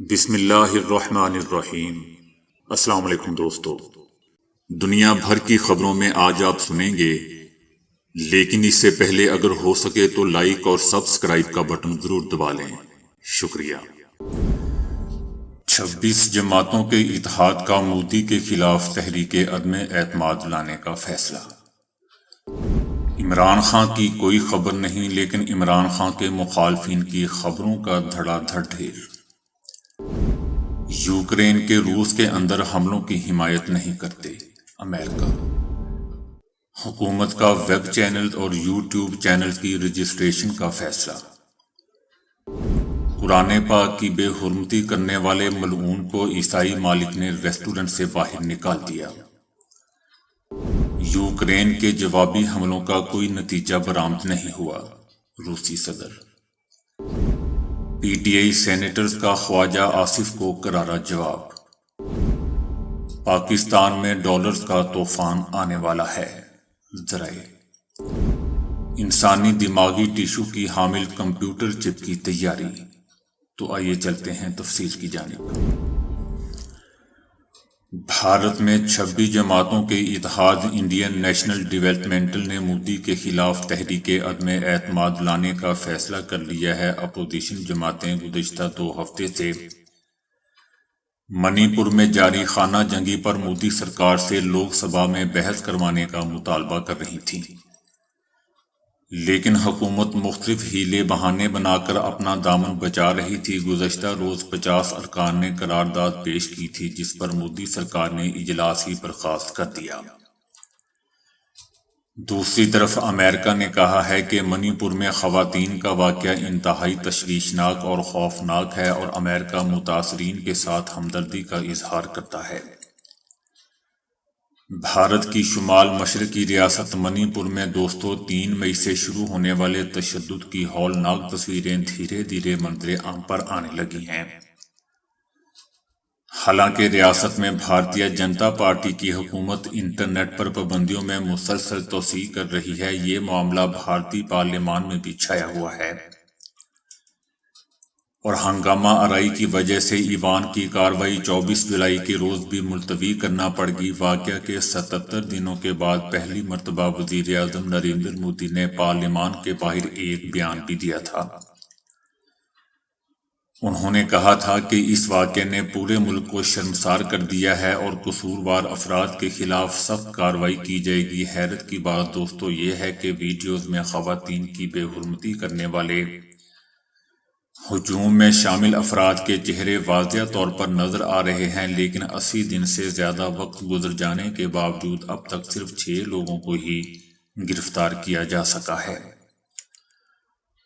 بسم اللہ الرحمن الرحیم۔ السلام علیکم دوستو، دنیا بھر کی خبروں میں آج آپ سنیں گے، لیکن اس سے پہلے اگر ہو سکے تو لائک اور سبسکرائب کا بٹن ضرور دبا لیں۔ شکریہ۔ 26 جماعتوں کے اتحاد کا مودی کے خلاف تحریک عدم اعتماد لانے کا فیصلہ۔ عمران خان کی کوئی خبر نہیں، لیکن عمران خان کے مخالفین کی خبروں کا دھڑا دھڑ ڈھیر۔ یوکرین کے روس کے اندر حملوں کی حمایت نہیں کرتے، امریکہ۔ حکومت کا ویب چینل اور یوٹیوب چینل کی رجسٹریشن کا فیصلہ۔ قرآن پاک کی بے حرمتی کرنے والے ملعون کو عیسائی مالک نے ریسٹورنٹ سے باہر نکال دیا۔ یوکرین کے جوابی حملوں کا کوئی نتیجہ برآمد نہیں ہوا، روسی صدر۔ پی ٹی آئی سینیٹرز کا خواجہ آصف کو کرارا جواب۔ پاکستان میں ڈالرز کا طوفان آنے والا ہے، ذرائع۔ انسانی دماغی ٹیشو کی حامل کمپیوٹر چپ کی تیاری۔ تو آئیے چلتے ہیں تفصیل کی جانب۔ بھارت میں 26 جماعتوں کے اتحاد انڈین نیشنل ڈیولپمنٹل نے مودی کے خلاف تحریک عدم اعتماد لانے کا فیصلہ کر لیا ہے۔ اپوزیشن جماعتیں گزشتہ 2 ہفتے سے منی پور میں جاری خانہ جنگی پر مودی سرکار سے لوک سبھا میں بحث کروانے کا مطالبہ کر رہی تھیں، لیکن حکومت مختلف ہیلے بہانے بنا کر اپنا دامن بچا رہی تھی۔ گزشتہ روز 50 ارکان نے قرارداد پیش کی تھی، جس پر مودی سرکار نے اجلاس ہی برخاست کر دیا۔ دوسری طرف امریکہ نے کہا ہے کہ منی پور میں خواتین کا واقعہ انتہائی تشویشناک اور خوفناک ہے، اور امریکہ متاثرین کے ساتھ ہمدردی کا اظہار کرتا ہے۔ بھارت کی شمال مشرقی ریاست منی پور میں دوستو 3 مئی سے شروع ہونے والے تشدد کی ہولناک تصویریں دھیرے دھیرے منظر عام پر آنے لگی ہیں۔ حالانکہ ریاست میں بھارتیہ جنتا پارٹی کی حکومت انٹرنیٹ پر پابندیوں میں مسلسل توسیع کر رہی ہے، یہ معاملہ بھارتی پارلیمان میں بھی چھایا ہوا ہے، اور ہنگامہ آرائی کی وجہ سے ایوان کی کارروائی 24 جولائی کے روز بھی ملتوی کرنا پڑ گئی۔ واقعہ کے 77 دنوں کے بعد پہلی مرتبہ وزیر اعظم نریندر مودی نے پارلیمان کے باہر ایک بیان بھی دیا تھا۔ انہوں نے کہا تھا کہ اس واقعے نے پورے ملک کو شرمسار کر دیا ہے اور قصوروار افراد کے خلاف سخت کارروائی کی جائے گی۔ حیرت کی بات دوستو یہ ہے کہ ویڈیوز میں خواتین کی بے حرمتی کرنے والے ہجوم میں شامل افراد کے چہرے واضح طور پر نظر آ رہے ہیں، لیکن 80 دن سے زیادہ وقت گزر جانے کے باوجود اب تک صرف 6 لوگوں کو ہی گرفتار کیا جا سکا ہے۔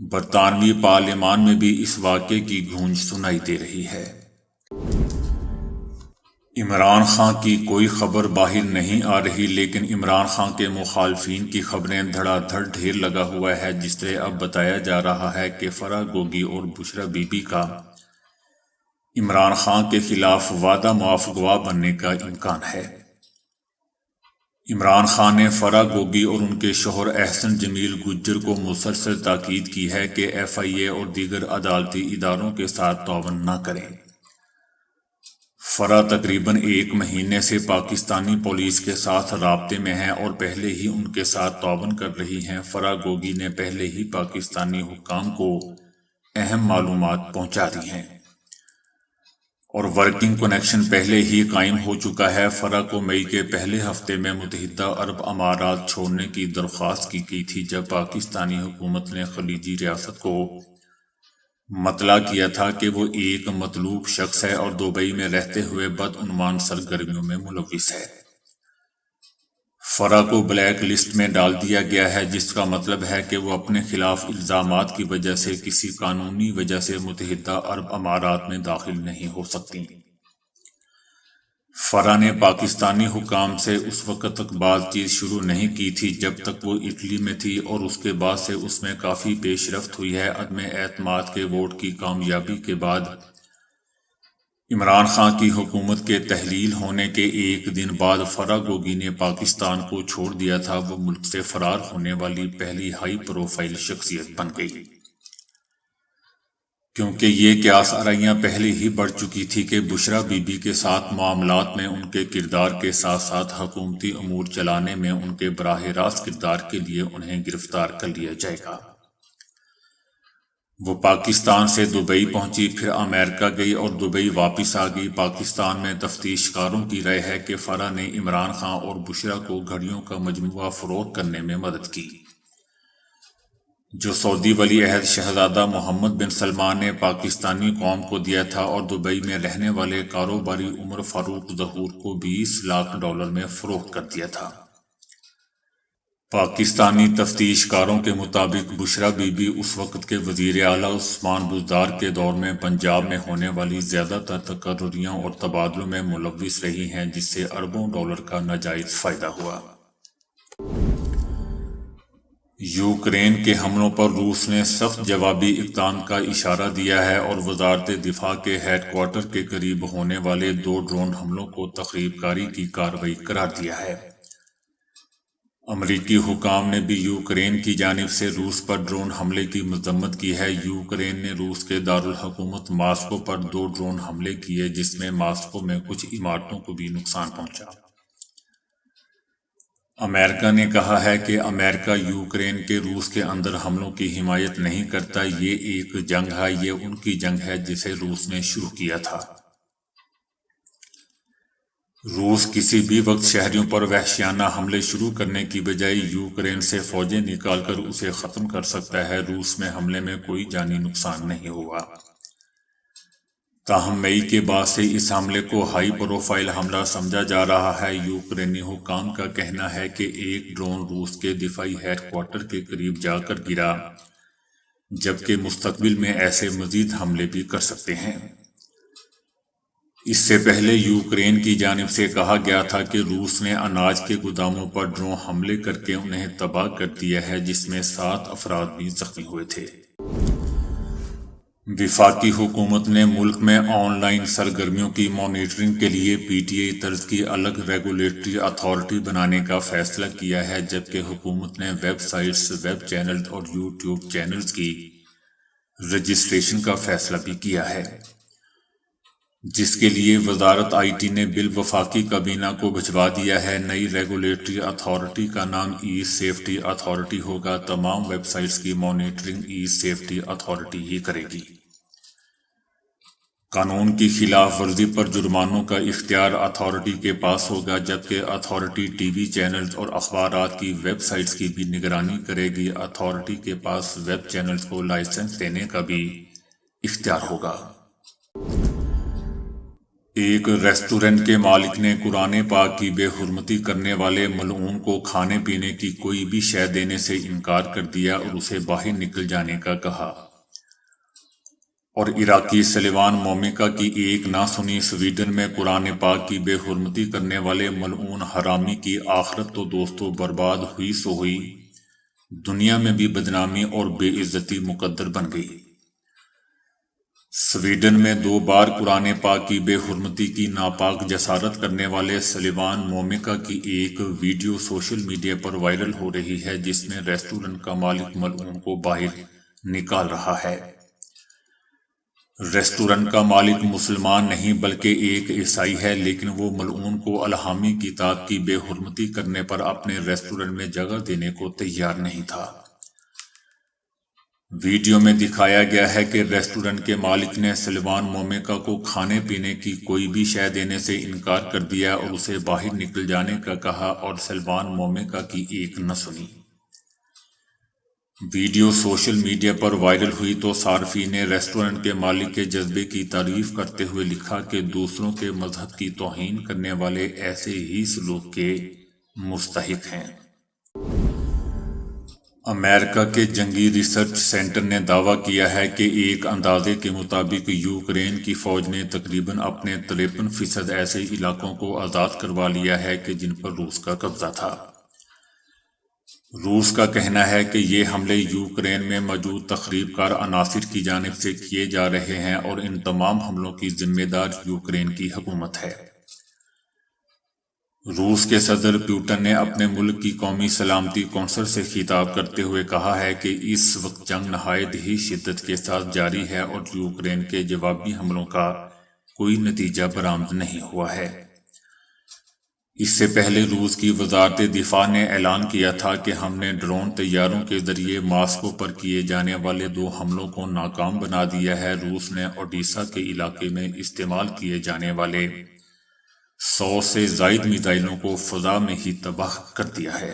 برطانوی پارلیمان میں بھی اس واقعے کی گونج سنائی دے رہی ہے۔ عمران خان کی کوئی خبر باہر نہیں آ رہی، لیکن عمران خان کے مخالفین کی خبریں دھڑا دھڑ ڈھیر لگا ہوا ہے۔ جس طرح اب بتایا جا رہا ہے کہ فرح گوگی اور بشرا بی بی کا عمران خان کے خلاف وعدہ معاف گواہ بننے کا امکان ہے۔ عمران خان نے فرح گوگی اور ان کے شوہر احسن جمیل گجر کو مسلسل تاکید کی ہے کہ ایف آئی اے اور دیگر عدالتی اداروں کے ساتھ تعاون نہ کریں۔ فرح تقریباً 1 مہینے سے پاکستانی پولیس کے ساتھ رابطے میں ہیں اور پہلے ہی ان کے ساتھ تعاون کر رہی ہیں۔ فرح گوگی نے پہلے ہی پاکستانی حکام کو اہم معلومات پہنچا دی ہیں، اور ورکنگ کنیکشن پہلے ہی قائم ہو چکا ہے۔ فرح کو مئی کے پہلے ہفتے میں متحدہ عرب امارات چھوڑنے کی درخواست کی گئی تھی، جب پاکستانی حکومت نے خلیجی ریاست کو مطلع کیا تھا کہ وہ ایک مطلوب شخص ہے اور دبئی میں رہتے ہوئے بدعنوان سرگرمیوں میں ملوث ہے۔ فرح کو بلیک لسٹ میں ڈال دیا گیا ہے، جس کا مطلب ہے کہ وہ اپنے خلاف الزامات کی وجہ سے کسی قانونی وجہ سے متحدہ عرب امارات میں داخل نہیں ہو سکتی۔ فرح نے پاکستانی حکام سے اس وقت تک بات چیت شروع نہیں کی تھی جب تک وہ اٹلی میں تھی، اور اس کے بعد سے اس میں کافی پیش رفت ہوئی ہے۔ عدم اعتماد کے ووٹ کی کامیابی کے بعد عمران خان کی حکومت کے تحلیل ہونے کے 1 دن بعد فرح گوگی نے پاکستان کو چھوڑ دیا تھا۔ وہ ملک سے فرار ہونے والی پہلی ہائی پروفائل شخصیت بن گئی۔ کیونکہ یہ قیاس آرائیاں پہلے ہی بڑھ چکی تھی کہ بشرا بی بی کے ساتھ معاملات میں ان کے کردار کے ساتھ ساتھ حکومتی امور چلانے میں ان کے براہ راست کردار کے لیے انہیں گرفتار کر لیا جائے گا۔ وہ پاکستان سے دبئی پہنچی، پھر امریکہ گئی اور دبئی واپس آ گئی۔ پاکستان میں تفتیش کاروں کی رائے ہے کہ فرح نے عمران خان اور بشرا کو گھڑیوں کا مجموعہ فروخت کرنے میں مدد کی، جو سعودی ولی عہد شہزادہ محمد بن سلمان نے پاکستانی قوم کو دیا تھا، اور دبئی میں رہنے والے کاروباری عمر فاروق ظہور کو $20 لاکھ میں فروخت کر دیا تھا۔ پاکستانی تفتیش کاروں کے مطابق بشرا بی بی اس وقت کے وزیر اعلیٰ عثمان بزدار کے دور میں پنجاب میں ہونے والی زیادہ تر تقرریوں اور تبادلوں میں ملوث رہی ہیں، جس سے اربوں ڈالر کا ناجائز فائدہ ہوا۔ یوکرین کے حملوں پر روس نے سخت جوابی اقدام کا اشارہ دیا ہے اور وزارت دفاع کے ہیڈ کوارٹر کے قریب ہونے والے 2 ڈرون حملوں کو تخریب کاری کی کارروائی قرار دیا ہے۔ امریکی حکام نے بھی یوکرین کی جانب سے روس پر ڈرون حملے کی مذمت کی ہے۔ یوکرین نے روس کے دارالحکومت ماسکو پر 2 ڈرون حملے کیے، جس میں ماسکو میں کچھ عمارتوں کو بھی نقصان پہنچا۔ امریکہ نے کہا ہے کہ امریکہ یوکرین کے روس کے اندر حملوں کی حمایت نہیں کرتا، یہ ایک جنگ ہے، یہ ان کی جنگ ہے جسے روس نے شروع کیا تھا۔ روس کسی بھی وقت شہریوں پر وحشیانہ حملے شروع کرنے کی بجائے یوکرین سے فوجیں نکال کر اسے ختم کر سکتا ہے۔ روس میں حملے میں کوئی جانی نقصان نہیں ہوا، تاہم مئی کے بعد سے اس حملے کو ہائی پروفائل حملہ سمجھا جا رہا ہے۔ یوکرینی حکام کا کہنا ہے کہ ایک ڈرون روس کے دفاعی ہیڈ کوارٹر کے قریب جا کر گرا، جبکہ مستقبل میں ایسے مزید حملے بھی کر سکتے ہیں۔ اس سے پہلے یوکرین کی جانب سے کہا گیا تھا کہ روس نے اناج کے گوداموں پر ڈرون حملے کر کے انہیں تباہ کر دیا ہے، جس میں 7 افراد بھی زخمی ہوئے تھے۔ وفاقی حکومت نے ملک میں آن لائن سرگرمیوں کی مانیٹرنگ کے لیے PTI طرز کی الگ ریگولیٹری اتھارٹی بنانے کا فیصلہ کیا ہے، جبکہ حکومت نے ویب سائٹس، ویب چینلز اور YouTube چینلز کی رجسٹریشن کا فیصلہ بھی کیا ہے، جس کے لیے وزارت IT نے بل وفاقی کابینہ کو بھجوا دیا ہے۔ نئی ریگولیٹری اتھارٹی کا نام ای سیفٹی اتھارٹی ہوگا۔ تمام ویب سائٹس کی مانیٹرنگ ای سیفٹی اتھارٹی ہی کرے گی۔ قانون کی خلاف ورزی پر جرمانوں کا اختیار اتھارٹی کے پاس ہوگا، جبکہ اتھارٹی TV چینلز اور اخبارات کی ویب سائٹس کی بھی نگرانی کرے گی۔ اتھارٹی کے پاس ویب چینلز کو لائسنس دینے کا بھی اختیار ہوگا۔ ایک ریسٹورنٹ کے مالک نے قرآن پاک کی بے حرمتی کرنے والے ملعون کو کھانے پینے کی کوئی بھی شے دینے سے انکار کر دیا اور اسے باہر نکل جانے کا کہا، اور عراقی سلیمان مومکا کی ایک نہ سنی۔ سویڈن میں قرآن پاک کی بے حرمتی کرنے والے ملعون حرامی کی آخرت تو دوستو برباد ہوئی سو ہوئی، دنیا میں بھی بدنامی اور بے عزتی مقدر بن گئی۔ سویڈن میں 2 بار قرآن پاک کی بے حرمتی کی ناپاک جسارت کرنے والے سلیمان مومکا کی ایک ویڈیو سوشل میڈیا پر وائرل ہو رہی ہے، جس میں ریسٹورنٹ کا مالک ملعون کو باہر نکال رہا ہے۔ ریسٹورنٹ کا مالک مسلمان نہیں بلکہ ایک عیسائی ہے، لیکن وہ ملعون کو الہامی کتاب کی بے حرمتی کرنے پر اپنے ریسٹورنٹ میں جگہ دینے کو تیار نہیں تھا۔ ویڈیو میں دکھایا گیا ہے کہ ریسٹورنٹ کے مالک نے سلیمان مومکا کو کھانے پینے کی کوئی بھی شے دینے سے انکار کر دیا اور اسے باہر نکل جانے کا کہا، اور سلیمان مومکا کی ایک نہ سنی۔ ویڈیو سوشل میڈیا پر وائرل ہوئی تو صارفین نے ریسٹورنٹ کے مالک کے جذبے کی تعریف کرتے ہوئے لکھا کہ دوسروں کے مذہب کی توہین کرنے والے ایسے ہی سلوک کے مستحق ہیں۔ امریکہ کے جنگی ریسرچ سینٹر نے دعویٰ کیا ہے کہ ایک اندازے کے مطابق یوکرین کی فوج نے تقریباً اپنے 53% ایسے علاقوں کو آزاد کروا لیا ہے کہ جن پر روس کا قبضہ تھا۔ روس کا کہنا ہے کہ یہ حملے یوکرین میں موجود تخریب کار عناصر کی جانب سے کیے جا رہے ہیں اور ان تمام حملوں کی ذمہ دار یوکرین کی حکومت ہے۔ روس کے صدر پیوٹن نے اپنے ملک کی قومی سلامتی کونسل سے خطاب کرتے ہوئے کہا ہے کہ اس وقت جنگ نہایت ہی شدت کے ساتھ جاری ہے اور یوکرین کے جوابی حملوں کا کوئی نتیجہ برآمد نہیں ہوا ہے۔ اس سے پہلے روس کی وزارت دفاع نے اعلان کیا تھا کہ ہم نے ڈرون طیاروں کے ذریعے ماسکو پر کیے جانے والے 2 حملوں کو ناکام بنا دیا ہے۔ روس نے اوڈیشہ کے علاقے میں استعمال کیے جانے والے 100 سے زائد میزائلوں کو فضا میں ہی تباہ کر دیا ہے۔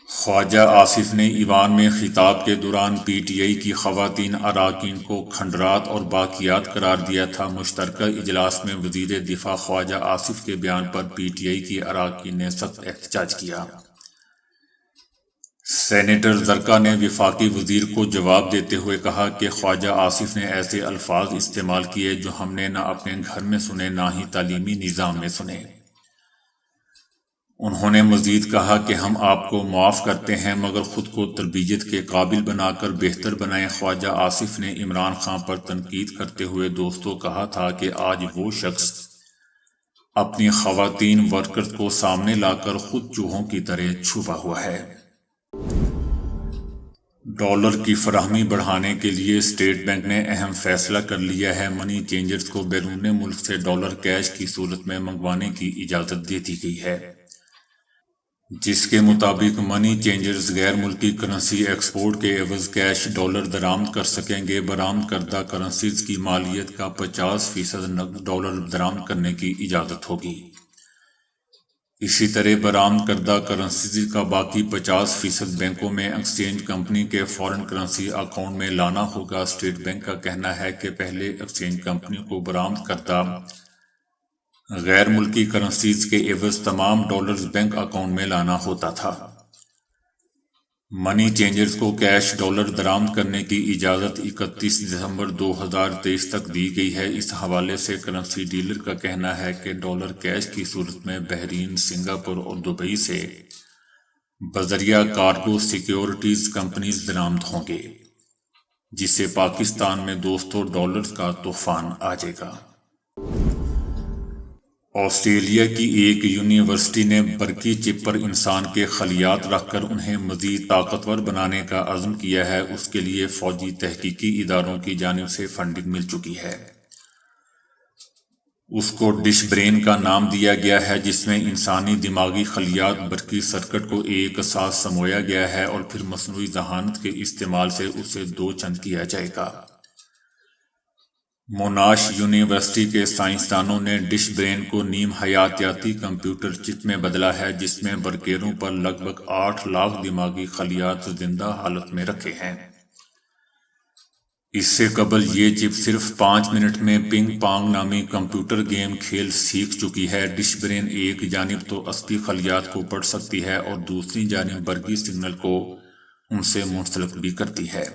خواجہ آصف نے ایوان میں خطاب کے دوران پی ٹی آئی کی خواتین اراکین کو کھنڈرات اور باقیات قرار دیا تھا۔ مشترکہ اجلاس میں وزیر دفاع خواجہ آصف کے بیان پر پی ٹی آئی کی اراکین نے سخت احتجاج کیا۔ سینیٹر زرکا نے وفاقی وزیر کو جواب دیتے ہوئے کہا کہ خواجہ آصف نے ایسے الفاظ استعمال کیے جو ہم نے نہ اپنے گھر میں سنے نہ ہی تعلیمی نظام میں سنے۔ انہوں نے مزید کہا کہ ہم آپ کو معاف کرتے ہیں مگر خود کو تربیت کے قابل بنا کر بہتر بنائیں۔ خواجہ آصف نے عمران خان پر تنقید کرتے ہوئے دوستوں کہا تھا کہ آج وہ شخص اپنی خواتین ورکرز کو سامنے لا کر خود چوہوں کی طرح چھپا ہوا ہے۔ ڈالر کی فراہمی بڑھانے کے لیے اسٹیٹ بینک نے اہم فیصلہ کر لیا ہے۔ منی چینجرز کو بیرون ملک سے ڈالر کیش کی صورت میں منگوانے کی اجازت دے دی گئی ہے، جس کے مطابق منی چینجرز غیر ملکی کرنسی ایکسپورٹ کے عوض کیش ڈالر درآمد کر سکیں گے۔ برآمد کردہ کرنسیز کی مالیت کا 50% نقد ڈالر درآمد کرنے کی اجازت ہوگی۔ اسی طرح برآمد کردہ کرنسیز کا باقی 50% بینکوں میں ایکسچینج کمپنی کے فارن کرنسی اکاؤنٹ میں لانا ہوگا۔ اسٹیٹ بینک کا کہنا ہے کہ پہلے ایکسچینج کمپنی کو برآمد کردہ غیر ملکی کرنسیز کے عوض تمام ڈالرز بینک اکاؤنٹ میں لانا ہوتا تھا۔ منی چینجرز کو کیش ڈالر درآمد کرنے کی اجازت 31 دسمبر 2023 تک دی گئی ہے۔ اس حوالے سے کرنسی ڈیلر کا کہنا ہے کہ ڈالر کیش کی صورت میں بحرین، سنگاپور اور دبئی سے بذریعہ کارگو سیکیورٹیز کمپنیز درآمد ہوں گے، جس سے پاکستان میں دوستوں ڈالرز کا طوفان آ جائے گا۔ آسٹریلیا کی ایک یونیورسٹی نے برقی چپ پر انسان کے خلیات رکھ کر انہیں مزید طاقتور بنانے کا عزم کیا ہے۔ اس کے لیے فوجی تحقیقی اداروں کی جانب سے فنڈنگ مل چکی ہے۔ اس کو ڈش برین کا نام دیا گیا ہے، جس میں انسانی دماغی خلیات برقی سرکٹ کو ایک ساتھ سمویا گیا ہے اور پھر مصنوعی ذہانت کے استعمال سے اسے 2 چند کیا جائے گا۔ موناش یونیورسٹی کے سائنسدانوں نے ڈش برین کو نیم حیاتیاتی کمپیوٹر چپ میں بدلا ہے، جس میں برقیروں پر لگ بھگ 8 لاکھ دماغی خلیات زندہ حالت میں رکھے ہیں۔ اس سے قبل یہ چپ صرف 5 منٹ میں پنگ پانگ نامی کمپیوٹر گیم کھیل سیکھ چکی ہے۔ ڈش برین ایک جانب تو عصبی خلیات کو پڑھ سکتی ہے اور دوسری جانب برقی سگنل کو ان سے منسلک بھی کرتی ہے۔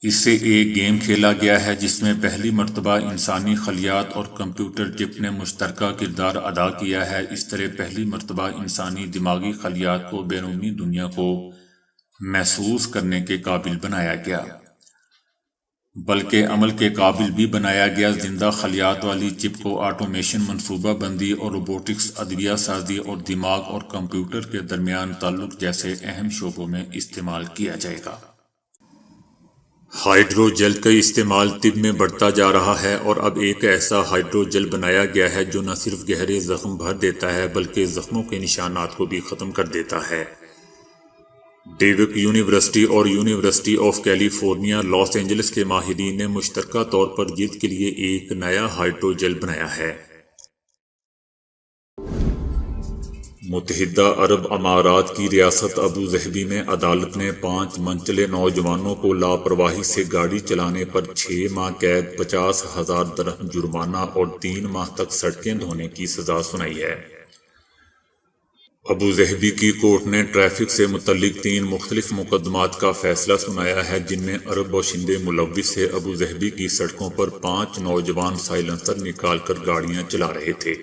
اس سے ایک گیم کھیلا گیا ہے جس میں پہلی مرتبہ انسانی خلیات اور کمپیوٹر چپ نے مشترکہ کردار ادا کیا ہے۔ اس طرح پہلی مرتبہ انسانی دماغی خلیات کو بیرونی دنیا کو محسوس کرنے کے قابل بنایا گیا، بلکہ عمل کے قابل بھی بنایا گیا۔ زندہ خلیات والی چپ کو آٹومیشن، منصوبہ بندی اور روبوٹکس، ادویہ سازی اور دماغ اور کمپیوٹر کے درمیان تعلق جیسے اہم شعبوں میں استعمال کیا جائے گا۔ ہائیڈروجل کا استعمال طب میں بڑھتا جا رہا ہے اور اب ایک ایسا ہائیڈروجل بنایا گیا ہے جو نہ صرف گہرے زخم بھر دیتا ہے بلکہ زخموں کے نشانات کو بھی ختم کر دیتا ہے۔ ڈیوک یونیورسٹی اور university of California Los Angeles کے ماہرین نے مشترکہ طور پر جلد کے لیے ایک نیا ہائیڈروجل بنایا ہے۔ متحدہ عرب امارات کی ریاست ابوظہبی میں عدالت نے 5 منچلے نوجوانوں کو لاپرواہی سے گاڑی چلانے پر 6 ماہ قید، 50,000 درہم جرمانہ اور 3 ماہ تک سڑکیں دھونے کی سزا سنائی ہے۔ ابوظہبی کی کورٹ نے ٹریفک سے متعلق 3 مختلف مقدمات کا فیصلہ سنایا ہے جن میں عرب باشندے ملوث تھے۔ ابوظہبی کی سڑکوں پر 5 نوجوان سائلنسر نکال کر گاڑیاں چلا رہے تھے۔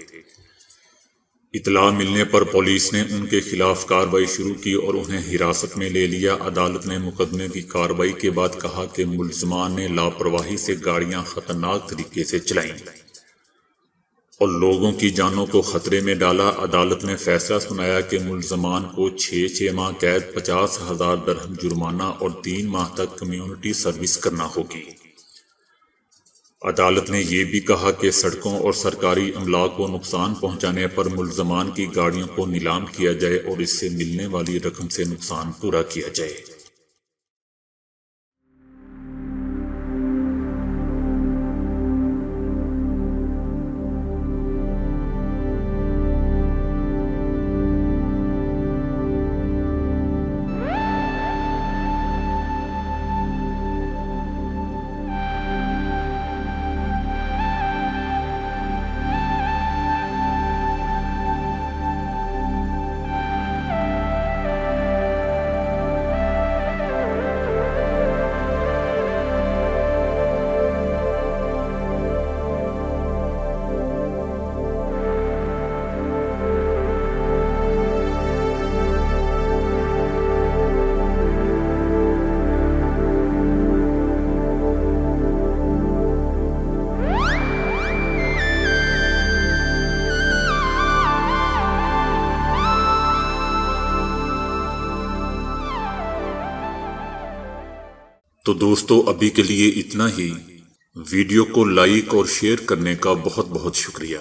اطلاع ملنے پر پولیس نے ان کے خلاف کارروائی شروع کی اور انہیں حراست میں لے لیا۔ عدالت نے مقدمے کی کارروائی کے بعد کہا کہ ملزمان نے لاپرواہی سے گاڑیاں خطرناک طریقے سے چلائیں۔ اور لوگوں کی جانوں کو خطرے میں ڈالا۔ عدالت نے فیصلہ سنایا کہ ملزمان کو 6 ماہ قید، 50,000 درہم جرمانہ اور 3 ماہ تک کمیونٹی سروس کرنا ہوگی۔ عدالت نے یہ بھی کہا کہ سڑکوں اور سرکاری املاک کو نقصان پہنچانے پر ملزمان کی گاڑیوں کو نیلام کیا جائے اور اس سے ملنے والی رقم سے نقصان پورا کیا جائے۔ تو دوستو ابھی کے لیے اتنا ہی۔ ویڈیو کو لائک اور شیئر کرنے کا بہت بہت شکریہ۔